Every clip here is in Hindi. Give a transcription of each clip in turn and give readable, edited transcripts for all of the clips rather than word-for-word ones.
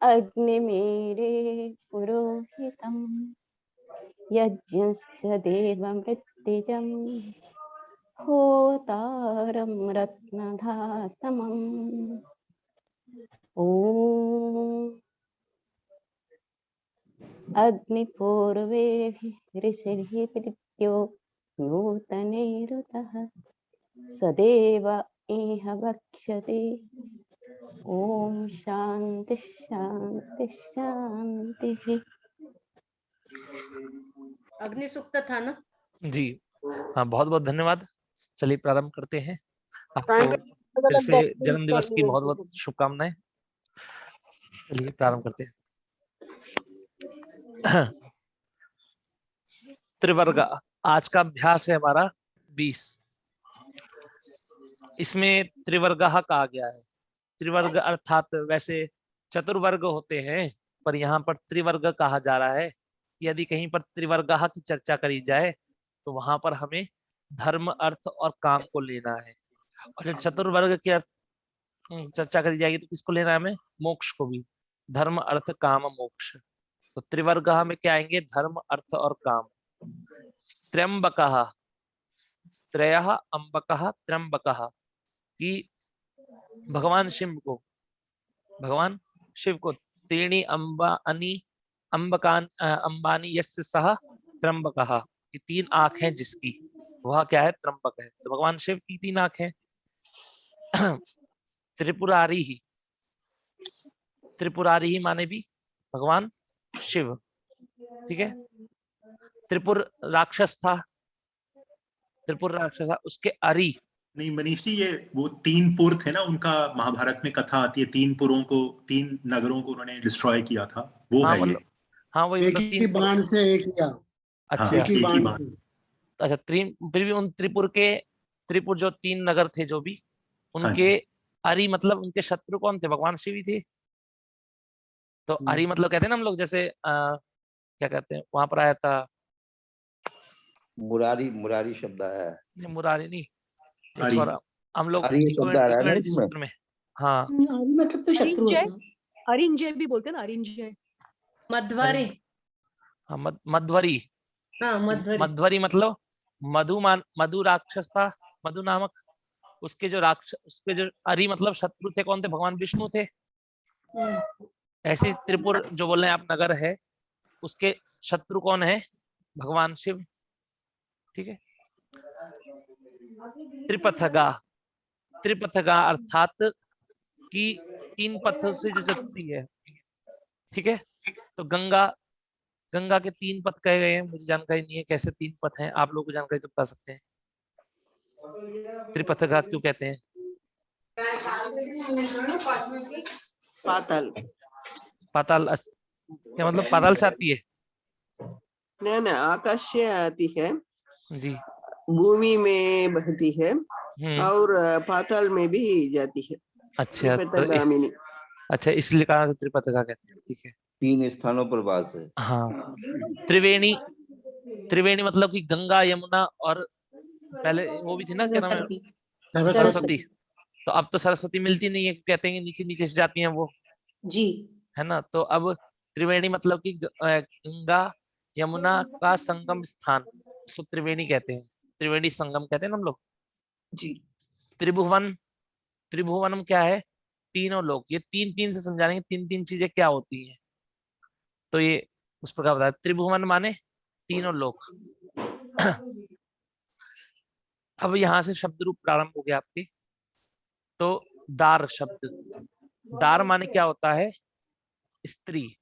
अग्निमीरे पुरोहितं यज्ञस्य देवमृत्युजं होतारं रत्नधातमम्। ॐ अग्निपूर्वेभिः ऋषिभिः प्रीत्यो नूतनैरुतः सदेव इह वक्ष्यते। ओम शांति शांति शांति। अग्नि सूक्त था ना जी? हाँ, बहुत बहुत धन्यवाद। चलिए प्रारंभ करते हैं। आपको फिर से जन्म दिवस की बहुत बहुत शुभकामनाएं। चलिए प्रारंभ करते हैं। त्रिवर्ग आज का अभ्यास है हमारा 20। इसमें त्रिवर्ग कहा गया है। त्रिवर्ग अर्थात वैसे चतुर्वर्ग होते हैं, पर यहाँ पर त्रिवर्ग कहा जा रहा है। यदि कहीं पर त्रिवर्ग की चर्चा करी जाए तो वहां पर हमें धर्म, अर्थ और काम को लेना है। और जब चतुर्वर्ग की चर्चा करी जाएगी तो किसको लेना है हमें? मोक्ष को भी। धर्म, अर्थ, काम, मोक्ष। तो त्रिवर्ग में क्या आएंगे? धर्म, अर्थ और काम। त्र्यंबकः, त्रयः अंबकः त्र्यंबकः, कि भगवान शिव को त्रीणि अंबानी यस्य सह त्र्यंबकः, कि 3 आंख हैं जिसकी, वह क्या है? त्र्यंबक है। तो भगवान शिव की 3 आंख हैं। त्रिपुरारी ही माने भी भगवान शिव। ठीक है। त्रिपुर राक्षस था, उसके अरी। नहीं मनीष जी, ये वो 3 पुर थे ना, उनका महाभारत में कथा आती है। 3 पुरों को, 3 नगरों को उन्होंने डिस्ट्रॉय किया था, वो हाँ, है मतलब ये। हाँ वही, एक मतलब ही बाण से एक किया। अच्छा, एक ही बाण से। अच्छा। फिर भी उन त्रिपुर जो 3 नगर थे, जो भी उनके अरी, मतलब उनके शत्रु कौन थे? भगवान शिव ही थे। तो अरी मतलब कहते हैं ना हम लोग, जैसे क्या कहते हैं, वहां पर आया था मुरारी शब्द है। नहीं, मुरारी नहीं, अरी। एक और हम लोग शब्द आ रहा है ना इक्विवेलेंट इसमें। सूत्र में। हाँ, मतलब तो शत्रु होता है। अरिंजय भी बोलते हैं ना, अरिंजय। मध्वरी। हाँ, मध्वरी। हाँ, मध्वरी मतलब मधु राक्षस था, मधु नामक। उसके जो अरी मतलब शत्रु थे, कौन थे? भगवान विष्णु थे। ऐसे त्रिपुर जो बोल रहे हैं आप नगर है, उसके शत्रु कौन है? भगवान शिव। ठीक है। त्रिपथगा अर्थात कि 3 पत्थर से जो चलती है। ठीक है। तो गंगा के 3 पथ कहे गए हैं। मुझे जानकारी नहीं है कैसे 3 पथ हैं, आप लोगों को जानकारी तो बता सकते हैं। त्रिपथगा क्यों कहते हैं? पाताल। पाताल, क्या मतलब? पाताल से आती है? नहीं, आकाश से आती है जी। भूमि में बहती है और पाताल में भी जाती है। अच्छा, तो अच्छा, इसलिए कहा त्रिपथगा कहते हैं। ठीक है। 3 स्थानों पर वास है। हाँ। त्रिवेणी मतलब कि गंगा, यमुना और पहले वो भी थी ना, क्या नाम है? सरस्वती। तो अब तो सरस्वती मिलती नहीं है, कहते हैं नीचे नीचे से जाती हैं वो, जी है ना। तो अब त्रिवेणी मतलब कि गंगा यमुना का संगम स्थान, उसको त्रिवेणी कहते हैं। त्रिवेणी संगम कहते हैं ना हम लोग। जी। त्रिभुवनम क्या है? तीनों लोक। ये 3 से समझाएंगे 3 चीजें क्या होती हैं। तो ये उस प्रकार बताया। त्रिभुवन माने तीनों लोक। अब यहां से शब्द रूप प्रारंभ हो गया आपके। तो दार शब्द, दार माने क्या होता है? स्त्री।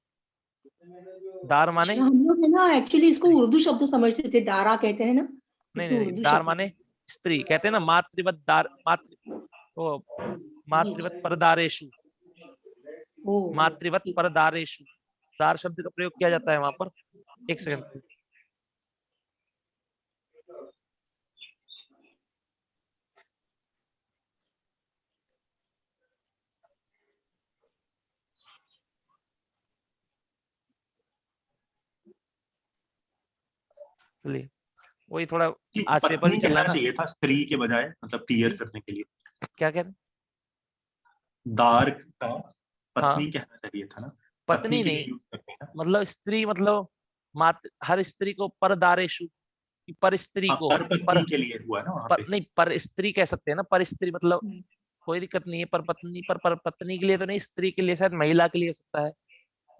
दार माने, हम लोग है ना एक्चुअली इसको उर्दू शब्द समझते थे, दारा कहते हैं ना, नहीं, दार माने स्त्री। कहते हैं ना मातृवत दार, मातृवत परदारेशु, मातृवत परदारेशु, दार शब्द का प्रयोग किया जाता है वहां पर। एक सेकंड। चलिए, वही थोड़ा आज पेपर भी चल रहा है ना। चाहिए था स्त्री के बजाय, मतलब क्लियर करने के लिए। क्या कह रहे? दार का पत्नी कहना चाहिए था ना, पत्नी के लिए नहीं, यूज करते हैं ना। मतलब स्त्री, मतलब हर स्त्री को पर दारेशु, पर स्त्री हाँ, को, पर पत्नी के लिए हुआ ना वहाँ पे। नहीं पर स्त्री कह सकते हैं ना, पर स्त्री मतलब कोई दिक्कत नहीं है, पर पत्नी, पर पत्नी के लिए तो नहीं, स्त्री के लिए, शायद महिला के लिए हो सकता है।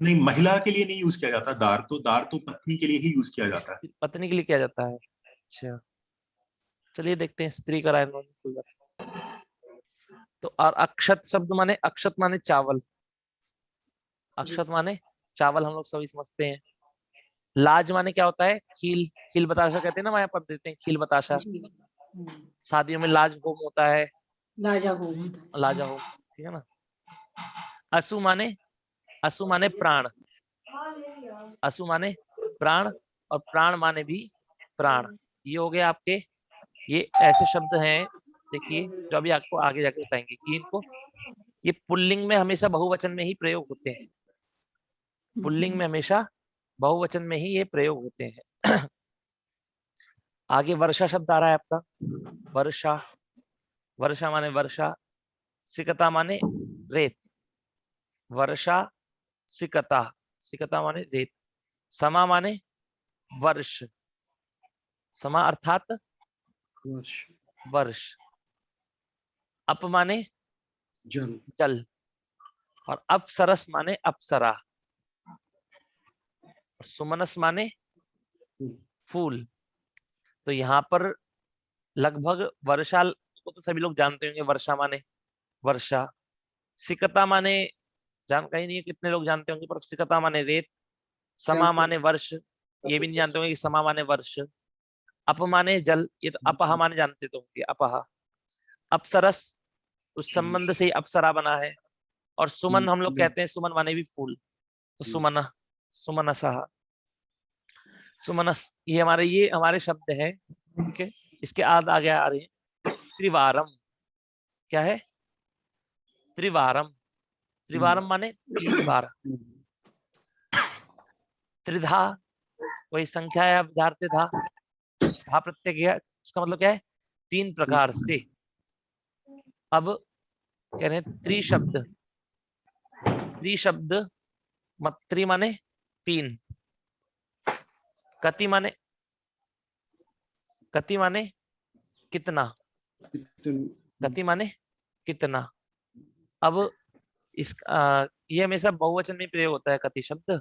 नहीं, महिला के लिए नहीं यूज किया जाता दार तो पत्नी के लिए ही यूज किया जाता है। पत्नी के लिए किया जाता है। अच्छा चलिए देखते हैं, स्त्री का राय कोई बात नहीं। तो और अक्षत शब्द माने, अक्षत माने चावल, अक्षत माने चावल, हम लोग सभी समझते हैं। लाज माने क्या होता है, खील, खील बताशा कहते हैं ना, वहां पर देते हैं खील बताशा। शादियों में लाज होम होता है, लाजा होम होता है। लाजा होम, ठीक है ना। असु माने, असु माने प्राण, असु माने प्राण, और प्राण माने भी प्राण। ये हो गए आपके, ये ऐसे शब्द हैं, देखिए जो अभी आपको आगे जाके बताएंगे कि इनको, ये पुल्लिंग में हमेशा बहुवचन में ही प्रयोग होते हैं, पुल्लिंग में हमेशा बहुवचन में ही ये प्रयोग होते हैं। आगे वर्षा शब्द आ रहा है आपका, वर्षा, वर्षा माने वर्षा, सिकता माने रेत, वर्षा सिकता, सिकता माने रेत, समा माने वर्ष, समा अर्थात वर्ष, वर्ष, अप माने जल, जल, और अप्सरस माने अप्सरा, और सुमनस माने फूल। तो यहाँ पर लगभग वर्षा को तो सभी लोग जानते होंगे, वर्षा माने वर्षा, सिकता माने जानकारी ही नहीं है कितने लोग जानते होंगे, पर सिकता माने रेत, समा माने वर्ष, ये भी नहीं जानते होंगे कि समा माने वर्ष, अप माने जल, ये तो अपहा माने जानते तो होंगे, अपहा, अप्सरस उस संबंध से ही अप्सरा बना है, और सुमन हम लोग कहते हैं, सुमन माने भी फूल, तो सुमन, सुमनसः, सुमनस, ये हमारे शब्द हैं, ठीक है। इसके आगे आ रहे हैं त्रिवारम, क्या है, त्रिवारम, त्रिवारम माने 3 बार, त्रिधा वही संख्या है, विधार्थे धा, धा प्रत्यय है, इसका मतलब क्या है, 3 प्रकार से। अब कह रहे हैं त्रिशब्द, त्रिशब्द मत, त्रि माने 3, कति माने, कति माने कितना, कति माने कितना। अब इस ये हमेशा बहुवचन में प्रयोग होता है कति शब्द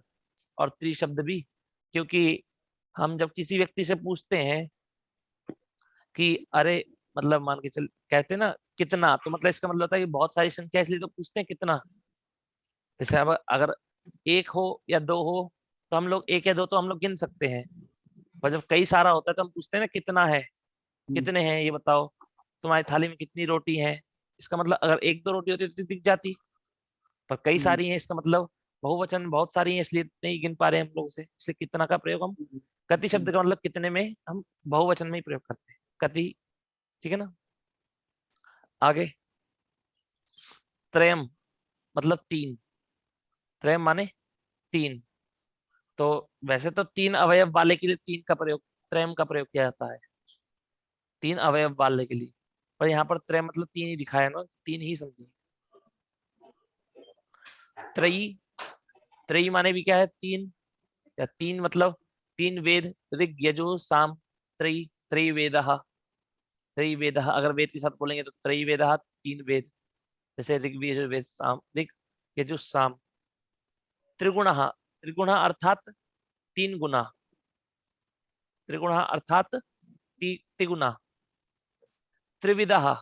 और त्रिशब्द भी, क्योंकि हम जब किसी व्यक्ति से पूछते हैं कि अरे, मतलब मान के चल, कहते हैं ना कितना, तो मतलब इसका मतलब होता है कि बहुत सारी संख्या, इसलिए तो पूछते हैं कितना। जैसे अब अगर 1 हो या 2 हो, तो हम लोग 1 या 2 तो हम लोग गिन सकते हैं, पर जब कई सारा होता है तो हम पूछते हैं ना कितना है, कितने हैं ये बताओ, तुम्हारी थाली में कितनी रोटी है। इसका मतलब अगर 1-2 रोटी होती तो दिख जाती, पर कई सारी हैं, इसका मतलब बहुवचन बहुत सारी हैं, इसलिए नहीं गिन पा रहे हैं हम लोग से, इसलिए कितना का प्रयोग हम कति शब्द का मतलब कितने में हम बहुवचन में ही प्रयोग करते हैं, कति, ठीक है ना। आगे त्रयम मतलब 3, त्रयम माने 3, तो वैसे तो 3 अवयव वाले के लिए 3 का प्रयोग, त्रयम का प्रयोग किया जाता है 3 अवयव वाले के लिए, पर यहाँ पर त्रय मतलब 3 ही दिखाया ना, 3 ही समझिए। त्रयी, त्रयी माने भी क्या है 3, या 3 मतलब 3 वेद, ऋग यजुः साम, त्रयी, त्रयी वेदः, त्रयी वेदः, अगर वेद के साथ बोलेंगे तो त्रयी वेदः 3 वेद, जैसे ऋग यजुर्वेद साम, ऋग यजुः साम। त्रिगुणः, त्रिगुणः अर्थात 3 गुना, त्रिगुणः अर्थात 3 गुना। त्रिविधः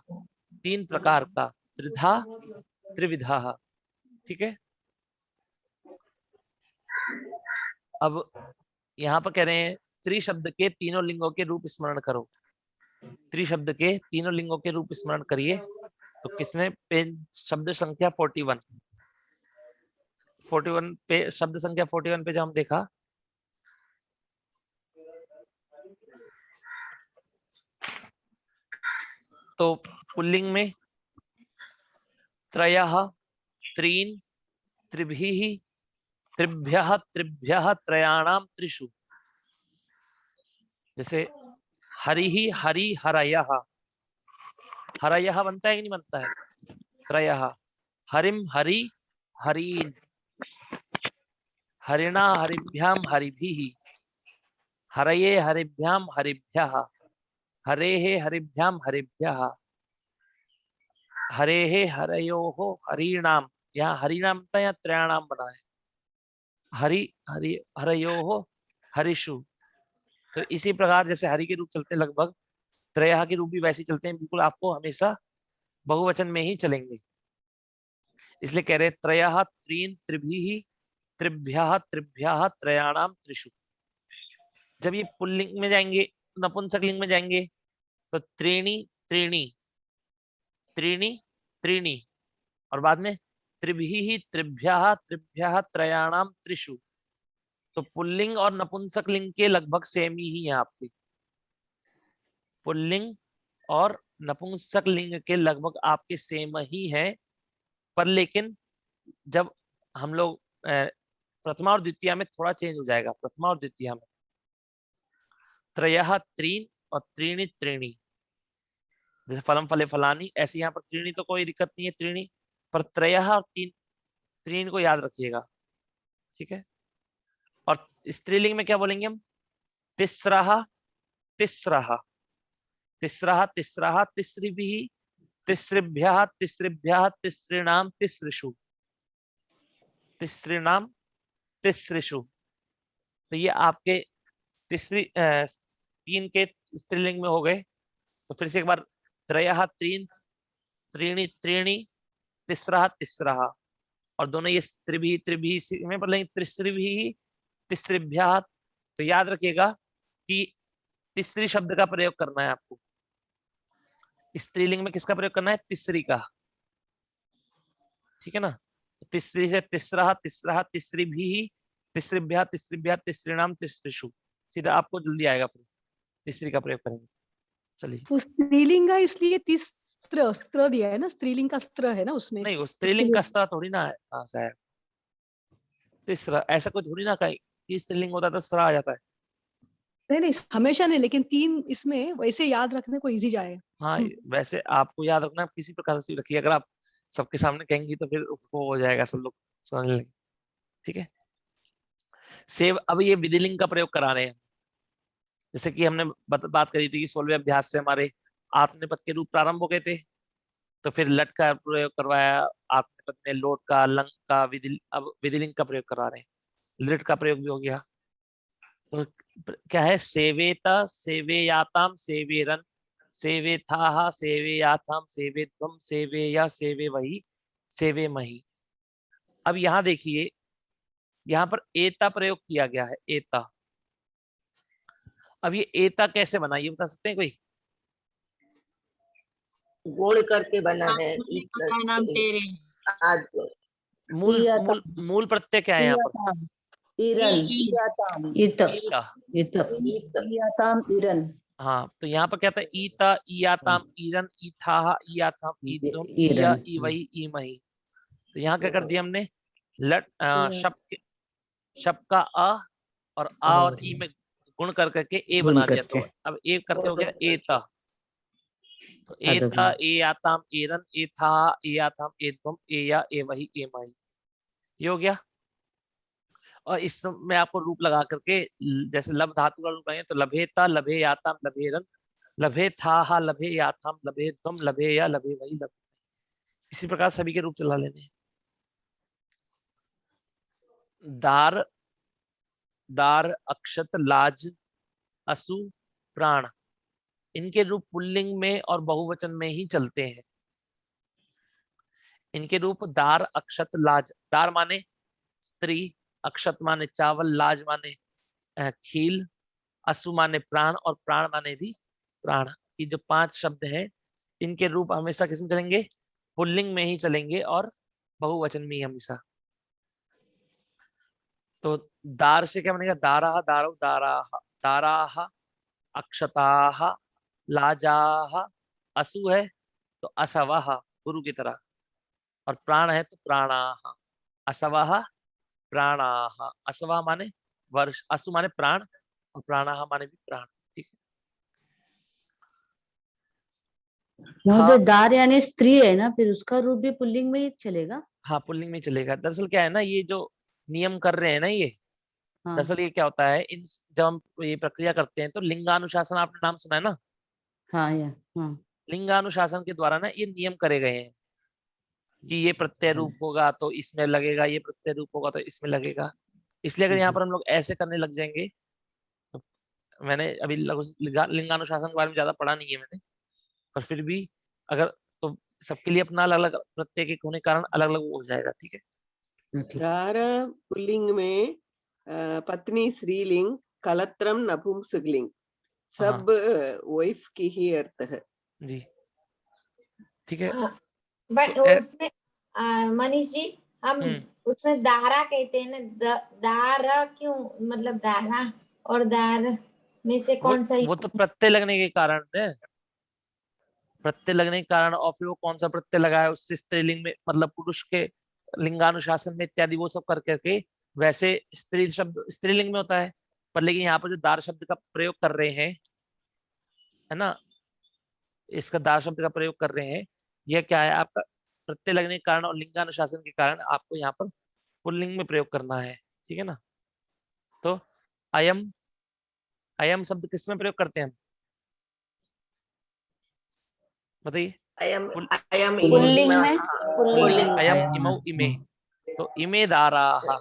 3 प्रकार का, त्रिधा त्रिविधः, ठीक है। अब यहाँ पर कह रहे हैं त्रिशब्द के तीनों लिंगों के रूप स्मरण करो, त्रिशब्द के तीनों लिंगों के रूप स्मरण करिए। तो किसने पेज शब्द संख्या 41, 41 पे, शब्द संख्या 41 पे जब हम देखा, तो पुल्लिंग में त्रयः, त्रीन्, त्रिभिः, त्रिभ्यः, त्रिभ्यः, त्रयाणाम, त्रिषु। जैसे हरि, हरि, हरयः, हरयः बनता है कि नहीं बनता है, त्रयः, हरिम हरि हरीन, हरिणा हरिभ्याम हरिभिः, हरये हरिभ्याम हरिभ्यः, हरेः हरिभ्याम हरिभ्यः, हरेः हरयोः हरीणाम, यहाँ हरिणाम था, यहाँ त्रयाणाम बना है, हरि हरि हरयोः हरिषु। तो इसी प्रकार जैसे हरि के रूप चलते हैं लगभग, त्रयः के रूप भी वैसे ही चलते हैं, बिल्कुल आपको हमेशा बहुवचन में ही चलेंगे। इसलिए कह रहे त्रयः त्रीन त्रिभिः त्रिभ्यः त्रिभ्यः त्रयाणाम त्रिषु। जब ये पुल्लिंग में जाएंगे, नपुंसक लिंग में जाएंगे, तो त्रीणी त्रीणी त्रीणी त्रीणी, और बाद में त्रिभिः त्रिभ्यः त्रिभ्यः त्रयाणाम त्रिषु। तो पुल्लिंग और नपुंसक लिंग के लगभग सेम ही है आपके, पुल्लिंग और नपुंसक लिंग के लगभग आपके सेम ही है। पर लेकिन जब हम लोग प्रथमा और द्वितीय में थोड़ा चेंज हो जाएगा। प्रथमा और द्वितीय में त्रयः त्रीन और त्रीणि त्रीणि, जैसे फलम फले फलानी, ऐसे यहाँ पर त्रीणि तो कोई दिक्कत नहीं है त्रीणि, पर त्रयः और तीन त्रीन को याद रखिएगा, ठीक है। और स्त्रीलिंग में क्या बोलेंगे हम? तिस्रः तिस्रः तिस्रः तिस्रः तिस्रिभिः तिस्रिभ्यः तिस्रिभ्यः तिस्रीणाम तिस्रिषु, तिस्रीणाम तिस्रिषु। तो ये आपके तीसरी तीन के स्त्रीलिंग में हो गए। तो फिर से एक बार, त्रयः त्रीन त्रीणि त्रीणि तिस्रः तिस्रः, और दोनों ये त्रिभिः त्रिभिः में बोलेंगे त्रिस्रिभिः तिस्रिभ्यः। तो याद रखिएगा कि तीसरी शब्द का प्रयोग करना है आपको। स्त्रीलिंग में किसका प्रयोग करना है? तीसरी का, ठीक है ना। तीसरी से तिस्रः तिस्रः तिस्रिभिः तिस्रिभ्यः तिस्रिभ्यः तिस्रीणाम तिस्रिषु, सीधा आपको जल्दी आएगा। फिर तीसरी का प्रयोग करेंगे। चलिए, वो स्त्रीलिंग का इसलिए तिस्त्र स्त्र दिया है ना, स्त्रीलिंग का स्त्र है ना उसमें। नहीं वो स्त्रीलिंग का स्त्र थोड़ी ना है। हाँ साहब, तीसरा ऐसा कुछ थोड़ी ना, कहीं स्त्रीलिंग होता है तो स्रा आ जाता है। नहीं हमेशा नहीं, लेकिन तीन इसमें वैसे याद रखने को इजी जाएगा। हाँ वैसे आपको याद रखना, किसी प्रकार से रखिए। अगर आप सबके सामने कहेंगी तो फिर वो हो जाएगा, सब लोग समझ लेंगे, ठीक है। सेव, अब ये विधिलिंग का प्रयोग करा रहे हैं। जैसे कि हमने बात करी थी कि 16वें अभ्यास से हमारे आत्मनेपद के रूप प्रारंभ हो गए थे, तो फिर लट का प्रयोग करवाया आत्मनेपद में, लोट का, लंग का, अब विधिलिंग का प्रयोग करा रहे हैं। लिट का प्रयोग भी हो गया। तो क्या है? सेवेता सेवेयाताम सेवेरन सेवेथाः सेवेयाथाम सेवेध्वम सेवेया सेवे वही सेवे मही। अब यहाँ देखिए, यहाँ पर एता प्रयोग किया गया है, एता। अब ये एता कैसे बना, ये बता सकते हैं कोई? गोल करके बना है। मूल प्रत्यय क्या है यहाँ पर? हाँ, तो यहाँ पर क्या था? ईता ईयाताम ईरन ईथाः ईयाथाम ईत्वम ईया ईवही ईमही। तो यहाँ क्या कर दिया हमने? लट शब्द का अ और आ और ई में गुण कर करके ए बना दिया। तो अब ए करके हो गया एता। तो एता एयाताम एरन एथा एयाथाम एत्वम एया एवही एमही, ये हो गया। और इसमें आपको रूप लगा करके, जैसे लब धातु का रूप लगाएंगे तो लभेता लभे याताम लभेरन लभे था लभे याथाम लभे त्वम लभे या लभे वही लभे। इसी प्रकार सभी के रूप चला लेने। दार दार अक्षत लाज असु प्राण, इनके रूप पुल्लिंग में और बहुवचन में ही चलते हैं। इनके रूप दार अक्षत लाज। दार माने स्त्री, अक्षत माने चावल, लाज माने खील, असु माने प्राण और प्राण माने भी प्राण। ये जो 5 शब्द हैं, इनके रूप हमेशा किसमें चलेंगे? पुल्लिंग में ही चलेंगे और बहुवचन में ही हमेशा। तो दार से क्या बनेगा? दाराः दारौ दाराः दाराः अक्षताः लाजाः। असु है तो असवः, गुरु की तरह। और प्राण है तो प्राणाः। असवः प्राणाः। असवः माने वर्ष, असु माने प्राण और प्राणाः माने भी प्राण, ठीक है। महोदय दार यानी स्त्री है ना, फिर उसका रूप भी पुल्लिंग में ही चलेगा। हाँ पुल्लिंग में चलेगा। दरअसल क्या है ना, ये जो नियम कर रहे हैं ना ये, हाँ दरअसल ये क्या होता है, इन जब हम ये प्रक्रिया करते हैं तो लिंगानुशासन, आपने नाम सुना है ना, हाँ या हाँ लिंगानुशासन के द्वारा ना ये नियम करे गए हैं कि ये प्रत्यय रूप होगा तो इसमें लगेगा, ये प्रत्यय रूप होगा तो इसमें लगेगा। इसलिए अगर यहाँ पर हम लोग ऐसे करने लग जाएंगे तो, मैंने अभी लिंगानुशासन के बारे में ज्यादा पढ़ा नहीं है मैंने, पर फिर भी अगर, तो सबके लिए अपना अलग अलग प्रत्यय के होने के कारण अलग अलग हो जाएगा। ठीक है, दार पुल्लिंग में पत्नी स्त्रीलिंग, कलत्रम नपुंसकलिंग, सब वाइफ की ही अर्थ है जी ठीक है। बट तो उसमें मनीष जी, हम उसमें दारा कहते हैं ना, दारा क्यों, मतलब दारा और दार में से कौन सा? वो तो प्रत्यय लगने के कारण है, प्रत्यय लगने के कारण, और फिर वो कौन सा प्रत्यय लगा है उससे स्त्रीलिंग में, मतलब पुरुष के लिंगानुशासन में इत्यादि वो सब कर करके, वैसे स्त्री शब्द स्त्रीलिंग में होता है, पर लेकिन यहाँ पर जो दार शब्द का प्रयोग कर रहे हैं, है ना, इसका दार शब्द का प्रयोग कर रहे हैं, यह क्या है आपका, प्रत्यय लगने के कारण और लिंगानुशासन के कारण आपको यहाँ पर पुल्लिंग में प्रयोग करना है। ठीक है ना। तो अयम, अयम शब्द किस में प्रयोग करते हैं हम, बताइए। अयम पुल्लिंग में, पुल्लिंग अयम इमौ इमे, तो इमे दाराः,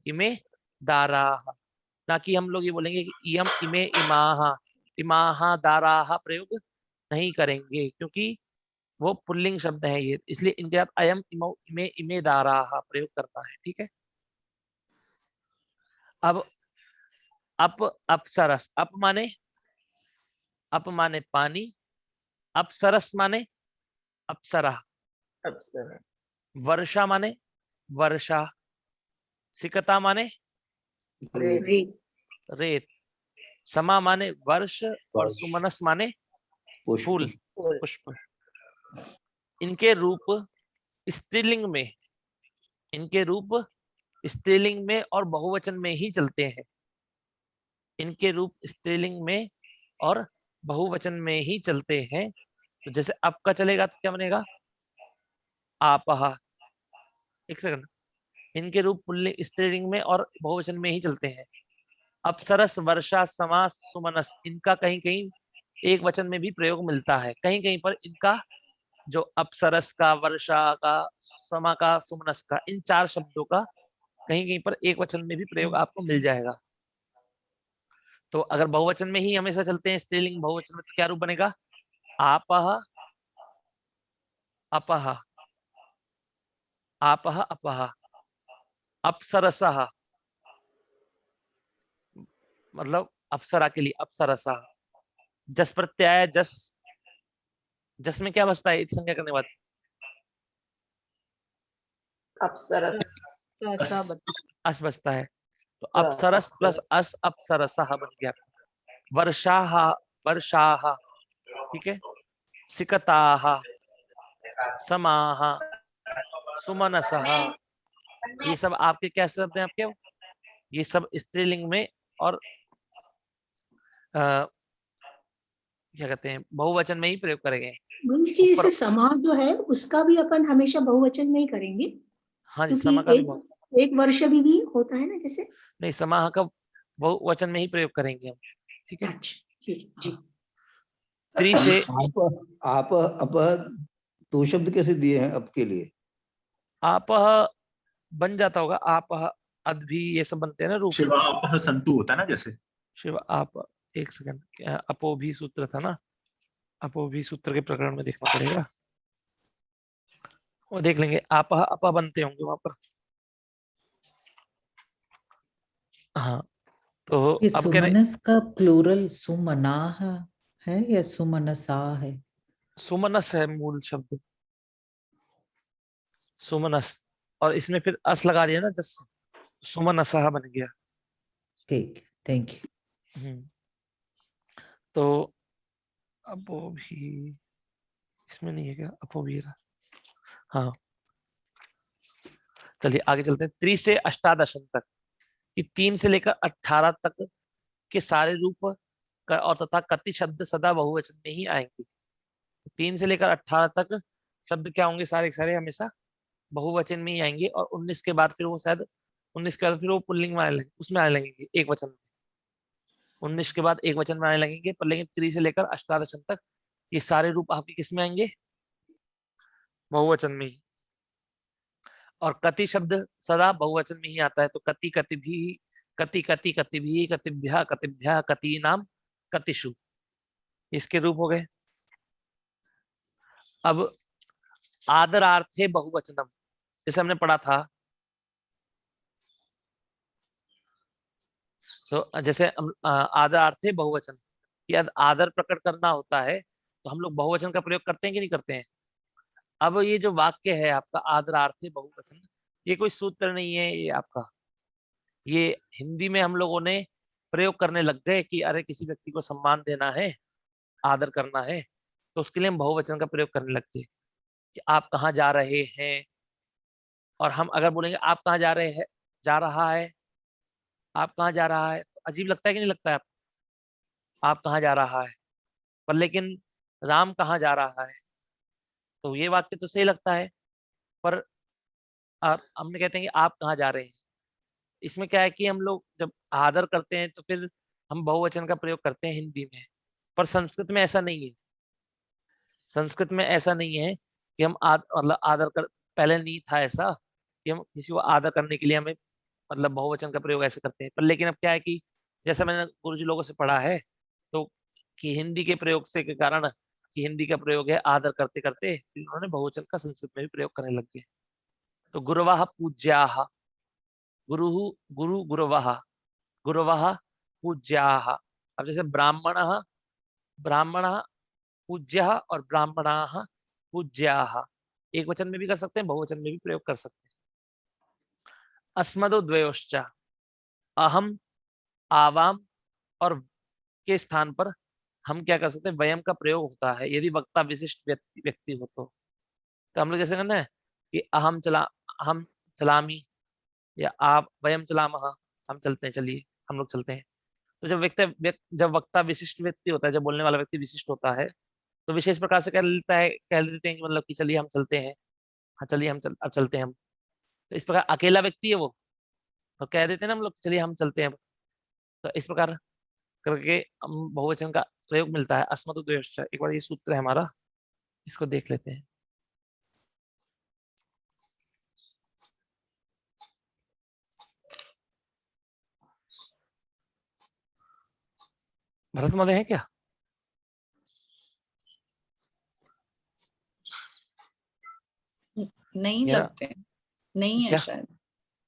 इमे दाराः, ना कि हम लोग ये बोलेंगे कि इयम इमे इमाः, इमाः दाराः प्रयोग नहीं करेंगे, क्योंकि वो पुल्लिंग शब्द है ये, इसलिए इनके साथ अयम इमौ इमे इमे दाराः प्रयोग करना है। ठीक है। अब अपसरस, अप माने पानी, अपसरस माने अप्सरा, वर्षा माने वर्षा, सिकता माने रेत, समा माने वर्ष, और सुमनस माने फूल, पुष्प। इनके रूप स्त्रीलिंग में, इनके रूप स्त्रीलिंग में और बहुवचन में ही चलते हैं, इनके रूप स्त्रीलिंग में और बहुवचन में ही चलते हैं। तो जैसे अप का चलेगा तो क्या बनेगा, आपहा। एक सेकंड, इनके रूप पुल्लिंग स्त्रीलिंग में और बहुवचन में ही चलते हैं। अप्सरस, वर्षा, समा, सुमनस, इनका कहीं कहीं एक वचन में भी प्रयोग मिलता है, कहीं कहीं पर इनका जो अप्सरस का, वर्षा का, समा का, सुमनस का, इन चार शब्दों का कहीं कहीं पर एक वचन में भी प्रयोग आपको मिल जाएगा। तो अगर बहुवचन में ही हमेशा चलते हैं स्त्रीलिंग बहुवचन में, तो क्या रूप बनेगा, आपह अपह, आपह अपह, अप्सरसः, मतलब अप्सरा के लिए अप्सरसः। जस प्रत्यय, जस, जस में क्या बसता है एक संज्ञा करने के बाद, अस बसता है, तो अप्सरस प्लस अस अप्सरसः बन गया। वर्षाः, वर्षाः, ठीक है, सिकताः, समाः, सुमनसः, ये सब आपके क्या शब्द हैं, आपके ये सब स्त्रीलिंग में और क्या कहते हैं बहुवचन में ही प्रयोग करेंगे। जैसे समा जो है उसका भी अपन हमेशा बहुवचन में ही करेंगे। हाँ जी, समा का भी एक वर्ष भी होता है ना, जैसे नहीं, समाह का बहुवचन में ही प्रयोग करेंगे हम। ठीक है, ठीक जी। स्त्री से आप अप दो शब्द कैसे दिए हैं अब के लिए, आप बन जाता होगा, आप अद्भि, ये सब बनते हैं ना रूप। शिवा अपह संतु होता है ना, जैसे शिव आप, एक सेकंड, अपोभी सूत्र था ना, अपोभी सूत्र के प्रकरण में देखना पड़ेगा, वो देख लेंगे। आप अपा बनते होंगे वहां पर। हाँ, तो अब सुमनस का प्लूरल सुमनाह है या सुमनसा है? सुमनस है मूल शब्द, सुमनस, और इसमें फिर अस लगा दिया ना, जस सुमनसः बन गया। ठीक, थैंक यू। तो अपो भी इसमें नहीं है क्या, अपो भी रहा। हाँ, चलिए आगे चलते हैं। 3 से अष्टादश तक, कि 3 से लेकर 18 तक के सारे रूप और तथा कति शब्द सदा बहुवचन में ही आएंगे। 3 से लेकर 18 तक शब्द क्या होंगे, सारे के सारे हमेशा बहुवचन में ही आएंगे, और 19 के बाद फिर वो शायद 19 के बाद फिर वो पुल्लिंग में आने लगेंगे, उसमें आने लगेंगे एक वचन में। 19 के बाद एक वचन में आने लगेंगे, पर लेकिन 3 से लेकर अष्टादश तक ये सारे रूप आपके किस में आएंगे, बहुवचन में ही। और कति शब्द सदा बहुवचन में ही आता है, तो कति कति भी, कति कति कति भी, कतिभ्य कतिभ्य, कति नाम कतिषु, इसके रूप हो गए। अब आदरार्थे बहुवचनम, जैसे हमने पढ़ा था, तो जैसे आदरार्थे बहुवचन, यदि आदर प्रकट करना होता है तो हम लोग बहुवचन का प्रयोग करते हैं कि नहीं करते हैं। अब ये जो वाक्य है आपका आदरार्थे बहुवचन, ये कोई सूत्र नहीं है, ये आपका ये हिंदी में हम लोगों ने प्रयोग करने लग गए कि अरे किसी व्यक्ति को सम्मान देना है, आदर करना है, तो उसके लिए हम बहुवचन का प्रयोग करने लग गए कि आप कहाँ जा रहे हैं। और हम अगर बोलेंगे आप कहाँ जा रहे हैं, जा रहा है, आप कहाँ जा रहा है, तो अजीब लगता है कि नहीं लगता है आप कहाँ जा रहा है। पर लेकिन राम कहाँ जा रहा है, तो ये वाक्य तो सही लगता है, पर हमने कहते हैं कि आप कहाँ जा रहे हैं। इसमें क्या है कि हम लोग जब आदर करते हैं तो फिर हम बहुवचन का प्रयोग करते हैं हिंदी में, पर संस्कृत में ऐसा नहीं है। संस्कृत में ऐसा नहीं है कि हम मतलब आदर कर, पहले नहीं था ऐसा कि हम किसी को आदर करने के लिए हमें मतलब बहुवचन का प्रयोग ऐसे करते हैं। पर लेकिन अब क्या है कि जैसा मैंने गुरुजी लोगों से पढ़ा है, तो कि हिंदी के प्रयोग से के कारण कि हिंदी का प्रयोग है आदर करते करते उन्होंने बहुवचन का संस्कृत में भी प्रयोग करने लग गए। तो गुरवः पूज्याः, गुरु गुरु गुरवः, गुरवः पूज्याः। अब जैसे ब्राह्मणः, ब्राह्मणः पूज्यः और ब्राह्मणाः पूज्याः, एक वचन में भी कर सकते हैं, बहुवचन में भी प्रयोग कर सकते हैं। अस्मदो द्वयोश्च, अहम, आवाम और के स्थान पर हम क्या कर सकते हैं, वयम का प्रयोग होता है यदि वक्ता विशिष्ट व्यक्ति हो तो हम लोग जैसे कहते हैं कि अहम चलामी, या आप वयम चलामः, हम चलते हैं, चलिए हम लोग चलते हैं। तो जब वक्ता विशिष्ट व्यक्ति होता है, जब बोलने वाला व्यक्ति विशिष्ट होता है, तो विशेष प्रकार से कह देते हैं कि मतलब कि चलिए हम चलते हैं, हाँ चलिए अब चलते हैं हम। तो इस प्रकार अकेला व्यक्ति है वो, तो कह देते हैं ना हम लोग चलिए हम चलते हैं। तो इस प्रकार करके हम बहुवचन का प्रयोग मिलता है। अस्मदो द्वयोश्च, एक बार ये सूत्र है हमारा, इसको देख लेते हैं। भरत महोदय है क्या? नहीं लगते, नहीं है शायद,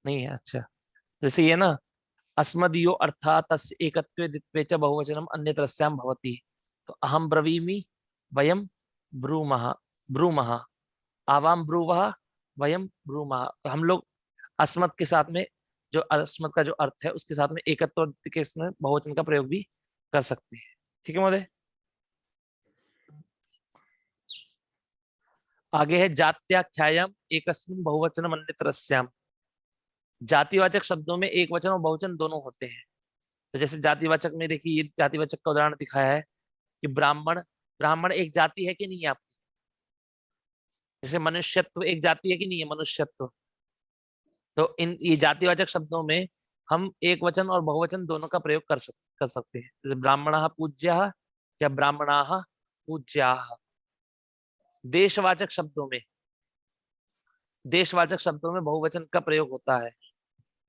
नहीं है। अच्छा, जैसे ये ना अस्मदीयो अर्थात तस्य एकत्वे द्वित्वे च बहुवचनम अन्यत्रस्याम भवति, तो अहम ब्रवीमि, वयम ब्रूमः, ब्रूमः, आवाम ब्रूवः, वयम ब्रूमः। तो हम लोग अस्मद के साथ में, जो अस्मद का जो अर्थ है उसके साथ में एकत्व के इसमें बहुवचन का प्रयोग भी कर सकते हैं। ठीक है महोदय। आगे है जात्याख्यायाम एकस्मिन् बहुवचनम अन्यत्रस्याम। जातिवाचक शब्दों में एक वचन और बहुवचन दोनों होते हैं। तो जैसे जातिवाचक में देखिए, ये जातिवाचक का उदाहरण दिखाया है कि ब्राह्मण, ब्राह्मण एक जाति है कि नहीं है आपकी। जैसे मनुष्यत्व एक जाति है कि नहीं है, मनुष्यत्व। तो ये जातिवाचक शब्दों में हम एक वचन और बहुवचन दोनों का प्रयोग कर सकते हैं। जैसे ब्राह्मणः पूज्यः या ब्राह्मणाः पूज्याः। देशवाचक शब्दों में, देशवाचक शब्दों में बहुवचन का प्रयोग होता है।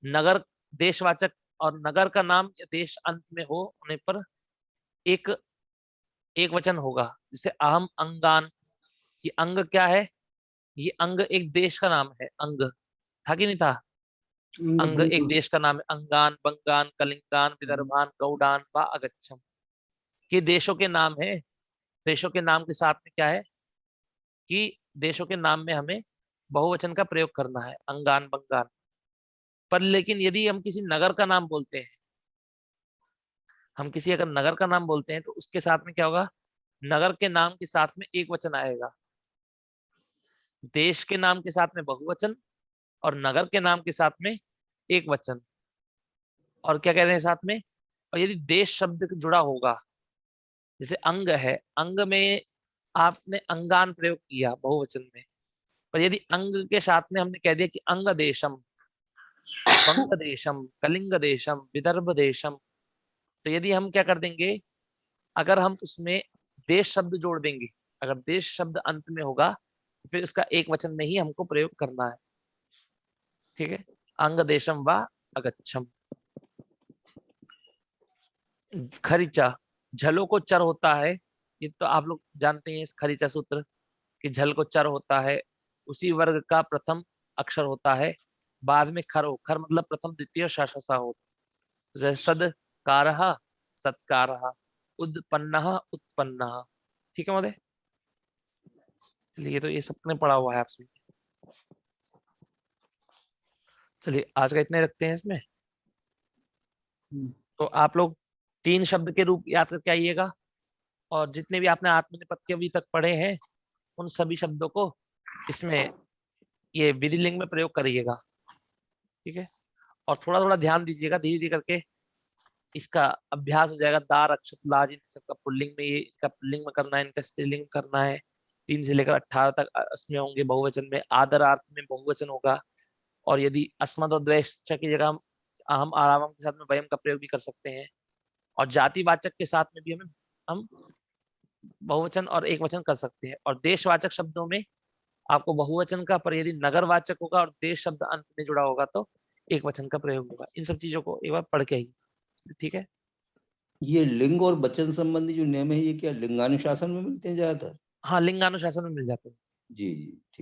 नगर, देशवाचक और नगर का नाम या देश अंत में हो होने पर एक वचन होगा। जैसे अहम अंगान, ये अंग क्या है, ये अंग एक देश का नाम है। अंग था कि नहीं था, अंग एक देश का नाम है। अंगान, बंगान, कलिंगान, विदर्भान, गौडान व अगच्छम, ये देशों के नाम है। देशों के नाम के साथ में क्या है कि देशों के नाम में हमें बहुवचन का प्रयोग करना है, अंगान, बंगान। पर लेकिन यदि हम किसी नगर का नाम बोलते हैं, हम किसी अगर नगर का नाम बोलते हैं, तो उसके साथ में क्या होगा, नगर के नाम के साथ में एक वचन आएगा। देश के नाम के साथ में बहुवचन और नगर के नाम के साथ में एक वचन। और क्या कह रहे हैं साथ में, और यदि देश शब्द जुड़ा होगा, जैसे अंग है, अंग में आपने अंगान प्रयोग किया बहुवचन में, पर यदि अंग के साथ में हमने कह दिया कि अंग देशम, बंग देशम, कलिंग देशम, विदर्भ देशम, तो यदि हम क्या कर देंगे, अगर हम उसमें देश शब्द जोड़ देंगे, अगर देश शब्द अंत में होगा तो फिर उसका एक वचन में ही हमको प्रयोग करना है। ठीक है, अंग देशम व अगच्छम। खरीचा, झलो को चर होता है, ये तो आप लोग जानते हैं इस खरीचा सूत्र कि झल को चर होता है, उसी वर्ग का प्रथम अक्षर होता है, बाद में खर हो, खर मतलब प्रथम द्वितीय शशसा हो, जैसे सदकारः सत्कारः, उद्पन्नः उत्पन्नः। ठीक है महोदय, चलिए तो ये सबने पढ़ा हुआ है आपसे। चलिए आज का इतने रखते हैं इसमें। तो आप लोग 3 शब्द के रूप याद करके आइएगा, और जितने भी आपने आत्मनेपथ्य अभी तक पढ़े हैं उन सभी शब्दों को इसमें ये विधिलिंग में प्रयोग करिएगा। ठीक है, और थोड़ा थोड़ा ध्यान दीजिएगा, धीरे धीरे करके इसका अभ्यास हो जाएगा। दार, अक्षत, लाज, इन सबका पुल्लिंग में, ये इसका पुल्लिंग में करना है, इनका स्त्रीलिंग में करना है। 3 से लेकर 18 तक इसमें होंगे बहुवचन में, आदरार्थ में बहुवचन होगा, और यदि अस्मद और द्वेष की जगह हम आरामम के साथ में वयम का प्रयोग भी कर सकते हैं, और जातिवाचक के साथ में भी हम बहुवचन और एक वचन कर सकते हैं। और देशवाचक शब्दों में आपको बहुवचन का, पर यदि नगरवाचक होगा और देश शब्द अंत में जुड़ा होगा तो एक वचन का प्रयोग होगा। इन सब चीजों को एक बार पढ़ के आइए। ठीक है, ये लिंग और वचन संबंधी जो नियम है, ये क्या लिंगानुशासन में मिलते हैं ज्यादातर? हाँ लिंगानुशासन में मिल जाते हैं। जी जी।